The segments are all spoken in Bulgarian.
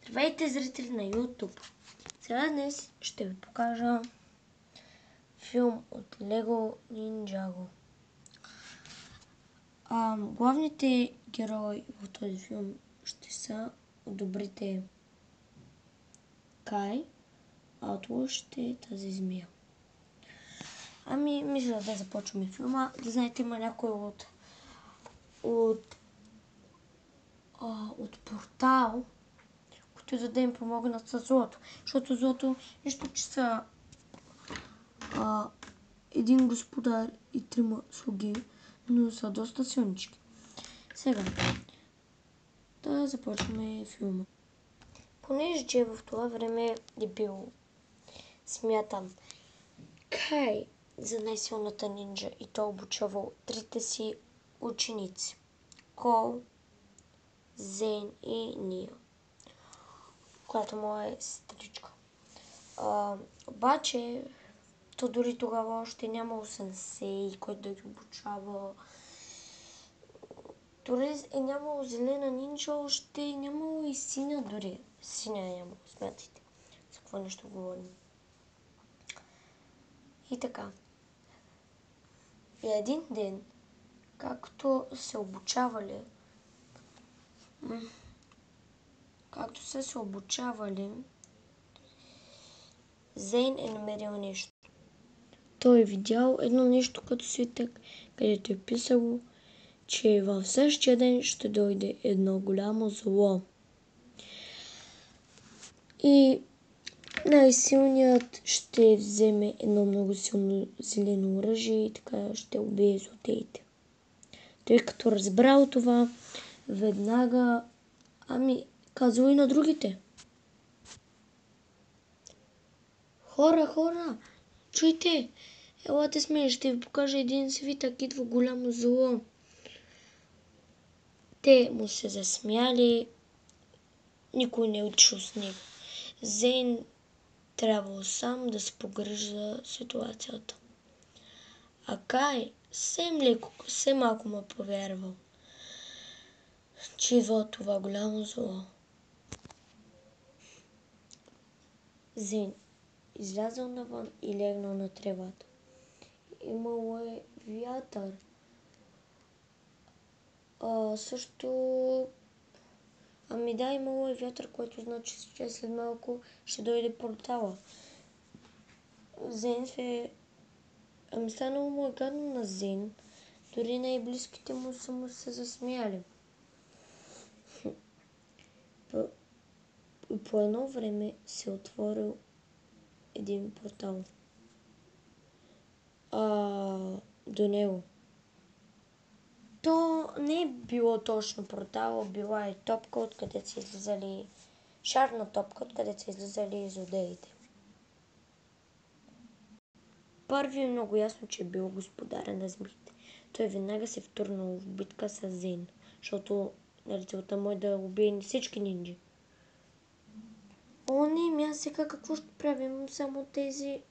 Здравейте, зрители на YouTube! Сега днес ще ви покажа филм от Лего Нинджаго. Главните герои в този филм ще са добрите Кай, а от лошите тази змия. Мисля да започваме филма. Да знаете, има някой от портал, които да им помогнат с злото. Защото злото, нищо, че са един господар и 3 слуги, но са доста силнички. Сега, да започваме филма. Понеже че в това време е бил смятан Кай за най-силната нинджа и той обучавал 3 си ученици. Кол, Зейн и Ния, която му е сестричка. Обаче, то дори тогава още нямало сенсей, който да ги обучава. Дори е нямало зелена нинджа, още е нямало и синя дори. Синя е нямало, смятайте. За какво нещо говорим. И така. И един ден, както са се обучавали, Зейн е намерил нещо. Той е видял едно нещо като свитък, където е писало, че в същия ден ще дойде едно голямо зло. И най-силният ще вземе едно много силно зелено оръжие и така ще убие злодеите. Той като разбрал това, веднага казал и на другите. Хора, чуйте, елате с мен, ще ви покажа един свитък, идва голямо зло. Те му се засмяли, никой не е отишъл с него. Зейн трябвало сам да се погрижи за ситуацията. А Кай все малко му повярвал, че идва това голямо зло. Зейн излязъл навън и легнал на тревата. Имало е вятър. Имало е вятър, което значи, че след малко ще дойде портала. Зейн станало му е гадно на Зейн. Дори най-близките му са му се засмяли. По едно време се отворил един портал до него. То не е било точно портал, била е топка, откъде са излизали шарна топка, откъде са излизали злодеите. Първи е много ясно, че е бил господаря на змиите. Той веднага се втурнал в битка с Зейн, защото целта му е да убие всички нинджи. Аз сега какво ще правим? Само тези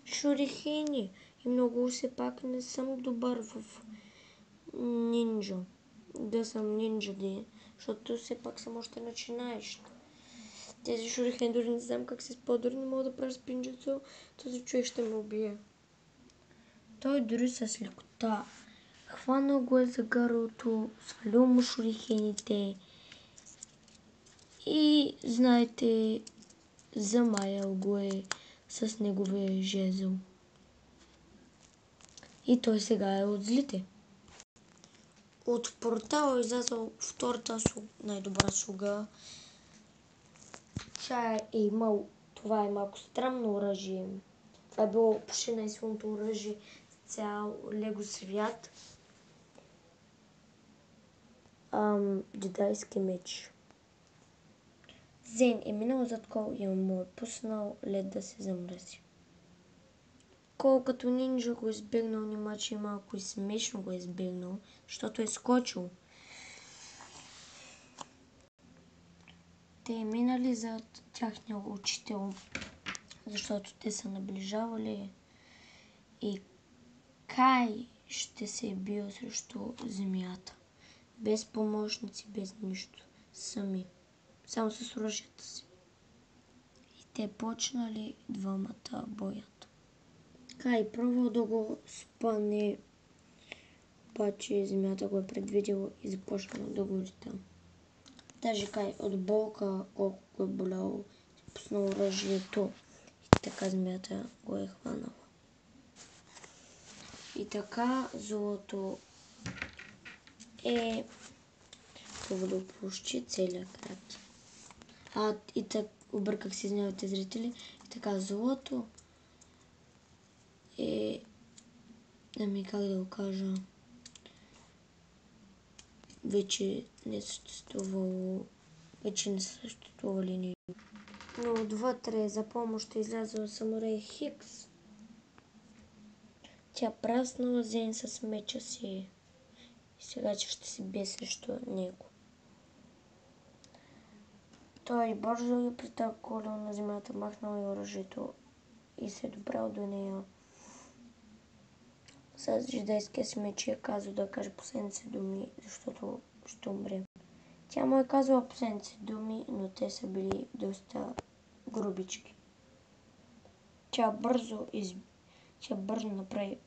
шурихини. И много все пак не съм добър в нинджа. Да съм нинджа, защото все пак съм още начинаещ. Тези шурихини дори не знам как се използват, дори не мога да правя спинджицу, този човек ще ме убие. Той дори с лекота хванал го е за гърлото, свалил му шурихените и, знаете, замаял го е с неговия жезъл. И той сега е от злите. От портала е излязъл втората най-добра слуга. Това е малко странно оръжие. Това е било почти най-силното оръжие в цял Лего свят. Джедайски меч. Зейн е минал зад Кол и му е пуснал лед да се замръзи. Кол като нинджа го е избегнал, нима че малко и смешно го е избегнал, защото е скочил. Те е минали зад тяхния учител, защото те са наближавали и Кай ще се е бил срещу земята. Без помощници, без нищо. Сами. само с оръжията си. И те почнали двамата боят. Кай пробвал да го спане, обаче земята го е предвидила и започнала да гори там. Даже Кай от болка, колко го е боляло, пуснал оръжието и така земята го е хванала. И така злото е повалил почти целия град. И така обърках се, извинявайте зрители. И така злото е, как да го кажа, вече не съществували ни. Но отвътре за помощ е излязъл самурай Хикс. Тя праснала Зейн с меча си и сега ще се бие срещу него. Той бързо ги притъквал на земята, махнал и оръжието и се добрал до нея. С жидейския си меч е казал да каже последните думи, защото ще умре. Тя му е казала последните думи, но те са били доста грубички. Тя бързо направи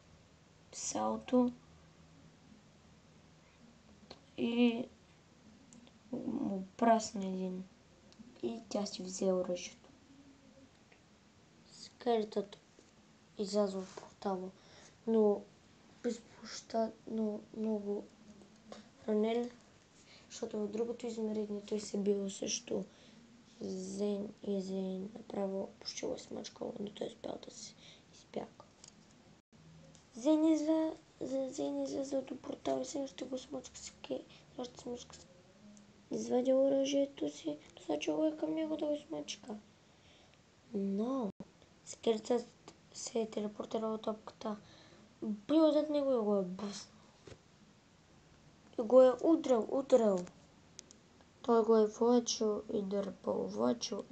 салто и му прасна един. И тя си взе оръжието. Скелетът излязъл от портала, но през площад, но много ранен, защото в другото измерение той се бил също Зейн и Зейн направо почти го смачкал, но той успял да се избяга. Зейн излезе от портала и сега ще го смачка с извади оръжието си, досача го е към него да го смачка. Но скелетът се е телепортирал от топката. Бил зад него и го е бъснал. И го е удрал. Той го е влачил и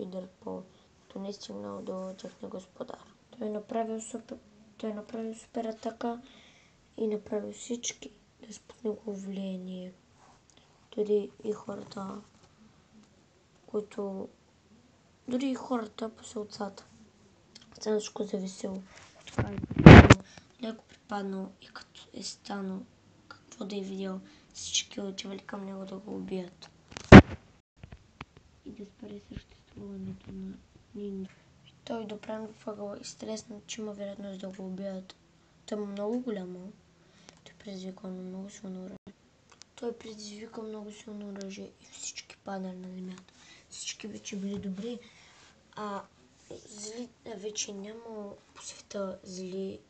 дърпал, като не стигнал до техния господар. Той направил супер атака и направил всички да спът негово влияние. Дори и хората по селцата. Само всичко зависело от Кай. Леко припаднал и като е станал, какво да е видял, всички отивали към него да го убият. И да спари съществуването на нинджа. Той допрян в ъгъла и стресна, че има вероятност да го убият. Той е много голямо. Той предизвика много силно оръжие. И всички падали на земята. Всички вече били добри. Зли вече нямало по света зли.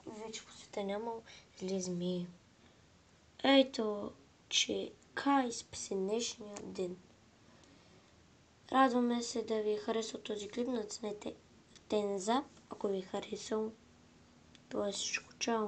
Вече по света нямало зли змии. Ето, че Кай спаси днешния ден. Радваме се да ви е харесал този клип. Натиснете Тензап, ако ви е харесал. Това е всичко. Чао!